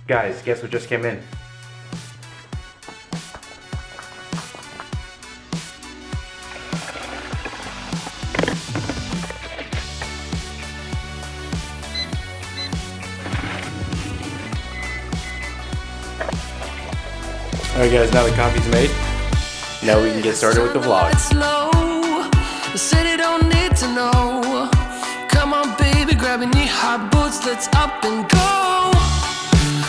Guys, guess what just came in? Alright guys, now the coffee's made. Now we can get started with the vlog. City don't need to know. Come on baby, grab your knee-high boots, let's up and go.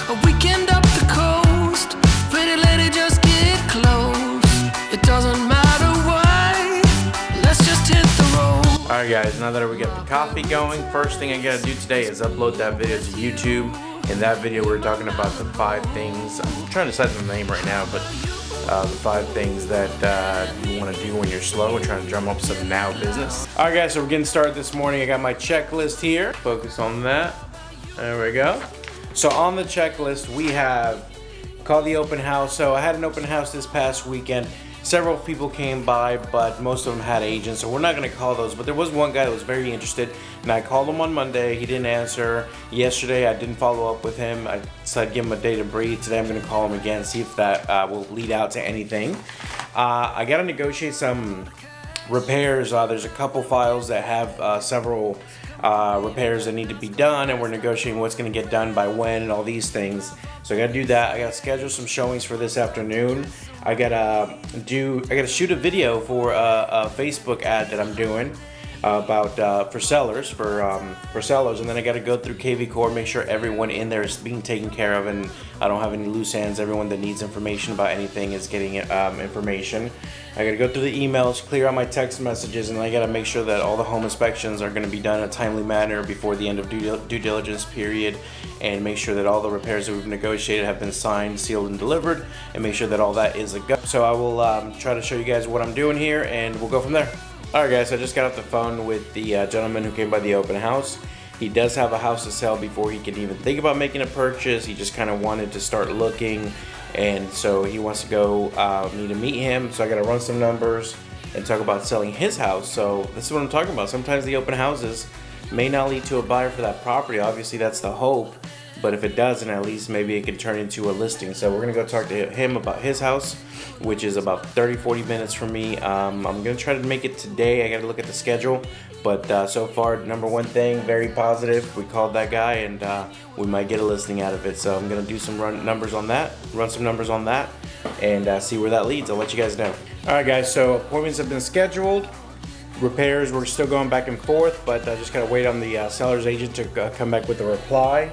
A weekend up the coast, pretty lady just get close. It doesn't matter why, let's just hit the road. Alright guys, now that we got the coffee going, first thing I gotta do today is upload that video to YouTube. In that video we're talking about the 5 things, I'm trying to decide the name right now, but the 5 things that you want to do when you're slow. We're trying to drum up some now business. Alright guys, so we're getting started this morning. I got my checklist here. Focus on that. There we go. So on the checklist we have call the open house. So I had an open house this past weekend. Several people came by, but most of them had agents, so we're not going to call those. But there was one guy that was very interested, and I called him on Monday. He didn't answer. Yesterday, I didn't follow up with him. I said give him a day to breathe. Today, I'm going to call him again, see if that will lead out to anything. I got to negotiate some repairs. There's a couple files that have several repairs that need to be done, and we're negotiating what's going to get done by when and all these things. So I got to do that. I got to schedule some showings for this afternoon. I gotta shoot a video for a Facebook ad that I'm doing about for sellers, and then I gotta go through KV Core, make sure everyone in there is being taken care of, and I don't have any loose ends. Everyone that needs information about anything is getting information. I gotta go through the emails, clear out my text messages, and I gotta make sure that all the home inspections are gonna be done in a timely manner before the end of due diligence period, and make sure that all the repairs that we've negotiated have been signed, sealed, and delivered, and make sure that all that is a go. So I will try to show you guys what I'm doing here, and we'll go from there. Alright guys, I just got off the phone with the gentleman who came by the open house. He does have a house to sell before he can even think about making a purchase. He just kind of wanted to start looking, and so he wants to go me to meet him. So I got to run some numbers and talk about selling his house. So this is what I'm talking about. Sometimes the open houses may not lead to a buyer for that property. Obviously that's the hope, but if it doesn't, at least maybe it could turn into a listing. So we're gonna go talk to him about his house, which is about 30-40 minutes from me. I'm gonna try to make it today. I gotta look at the schedule, but so far, number one thing, very positive. We called that guy, and we might get a listing out of it. So I'm gonna do some run some numbers on that, and see where that leads. I'll let you guys know. All right, guys. So appointments have been scheduled. Repairs, we're still going back and forth, but I just gotta wait on the seller's agent to come back with a reply.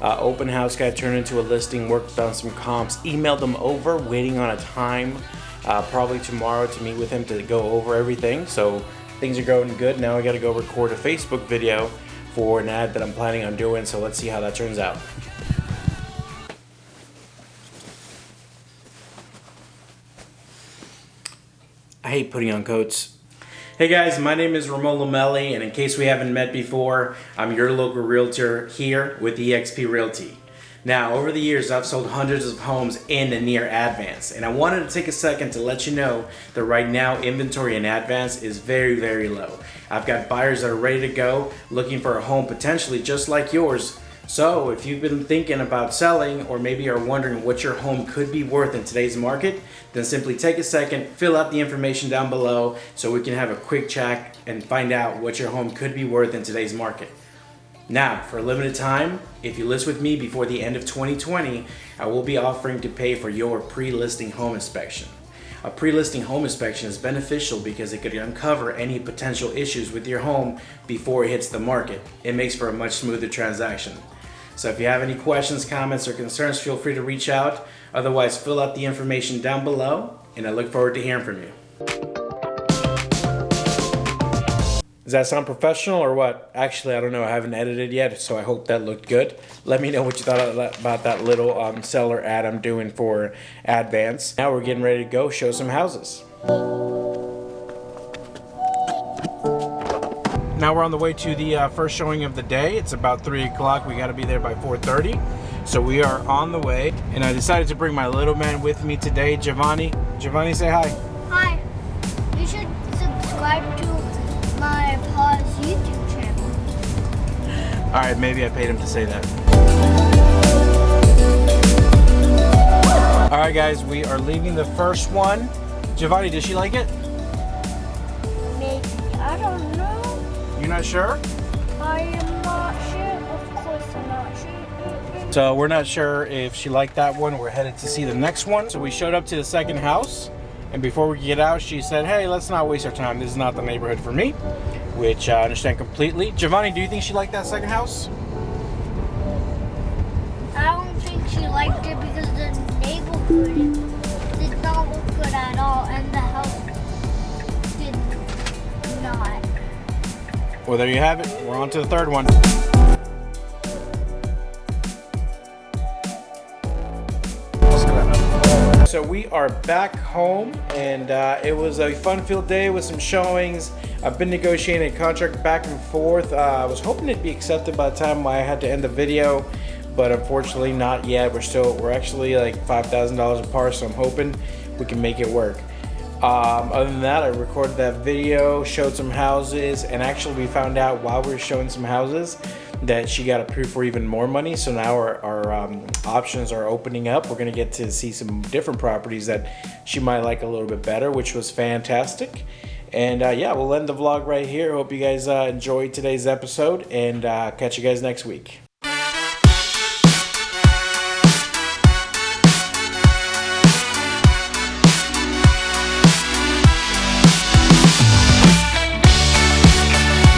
Open house got turned into a listing, worked on some comps, emailed them over, waiting on a time, probably tomorrow to meet with him to go over everything. So things are going good. Now I got to go record a Facebook video for an ad that I'm planning on doing. So let's see how that turns out. I hate putting on coats. Hey guys, my name is Ramon.Lomeli, and in case we haven't met before, I'm your local realtor here with eXp Realty. Now, over the years, I've sold hundreds of homes in and near Advance, and I wanted to take a second to let you know that right now, inventory in Advance is very, very low. I've got buyers that are ready to go, looking for a home potentially just like yours. So if you've been thinking about selling, or maybe are wondering what your home could be worth in today's market, then simply take a second, fill out the information down below so we can have a quick chat and find out what your home could be worth in today's market. Now, for a limited time, if you list with me before the end of 2020, I will be offering to pay for your pre-listing home inspection. A pre-listing home inspection is beneficial because it could uncover any potential issues with your home before it hits the market. It makes for a much smoother transaction. So if you have any questions, comments, or concerns, feel free to reach out. Otherwise, fill out the information down below, and I look forward to hearing from you. Does that sound professional or what? Actually, I don't know. I haven't edited yet, so I hope that looked good. Let me know what you thought about that little seller ad I'm doing for Advance. Now we're getting ready to go show some houses. Now we're on the way to the first showing of the day. It's about 3 o'clock. We got to be there by 4:30. So we are on the way, and I decided to bring my little man with me today, Giovanni. Giovanni, say hi. Hi. You should subscribe to my Pa's YouTube channel. All right, maybe I paid him to say that. right, guys, we are leaving the first one. Giovanni, did she like it? Maybe. I don't know. You're not sure? I am not sure. Of course I'm not sure. So we're not sure if she liked that one. We're headed to see the next one. So we showed up to the second house, and before we could get out, she said, hey, let's not waste our time. This is not the neighborhood for me, which I understand completely. Giovanni, do you think she liked that second house? I don't think she liked it because the neighborhood did not look good at all, and the house did not. Well, there you have it. We're on to the third one. So we are back home, and it was a fun-filled day with some showings. I've been negotiating a contract back and forth. I was hoping it'd be accepted by the time I had to end the video, but unfortunately not yet. We're actually like $5,000 apart, so I'm hoping we can make it work. Other than that, I recorded that video, showed some houses, and actually we found out while we were showing some houses that she got approved for even more money. So now our options are opening up. We're gonna get to see some different properties that she might like a little bit better, which was fantastic. And yeah, we'll end the vlog right here. Hope you guys enjoyed today's episode, and catch you guys next week.